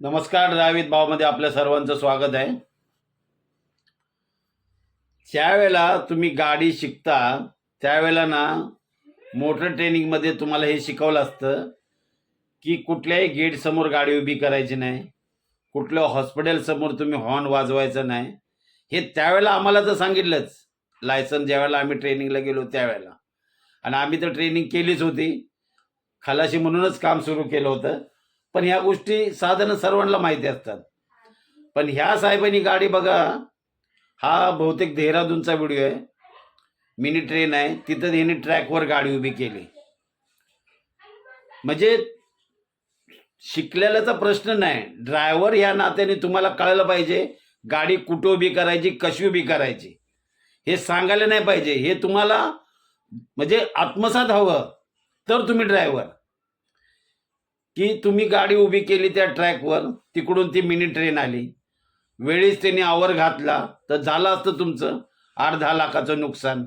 नमस्कार. ड्रायव्हित भावमध्ये आपल्या सर्वांचं स्वागत आहे. ज्यावेळेला तुम्ही गाडी शिकता त्यावेळेला ना मोटर ट्रेनिंगमध्ये तुम्हाला हे शिकवलं असतं की कुठल्याही गेट समोर गाडी उभी करायची नाही, कुठल्या हॉस्पिटल समोर तुम्ही हॉर्न वाजवायचं नाही. हे त्यावेळेला आम्हाला तर सांगितलंच, लायसन ज्यावेळेला आम्ही ट्रेनिंगला गेलो त्यावेळेला. आणि आम्ही तर ट्रेनिंग केलीच होती, खलाशी म्हणूनच काम सुरू केलं होतं. पण ह्या गोष्टी साधारण सर्वांना माहिती असतात. पण ह्या साहेबांनी गाडी बघा, हा बहुतेक देहरादूनचा व्हिडिओ आहे. मिनी ट्रेन आहे, तिथं यांनी ट्रॅकवर गाडी उभी केली. म्हणजे शिकलेल्याचा प्रश्न नाही, ड्रायव्हर या नात्याने तुम्हाला कळलं पाहिजे गाडी कुठं उभी करायची, कशी उभी करायची हे सांगायला नाही पाहिजे. हे तुम्हाला म्हणजे आत्मसात हवं तर तुम्ही ड्रायव्हर. की तुम्ही गाडी उभी केली त्या ट्रॅकवर, तिकडून ती मिनी ट्रेन आली, वेळीच त्यांनी आवर घातला तर झालं असतं तुमचं 8-10 लाखाचं नुकसान.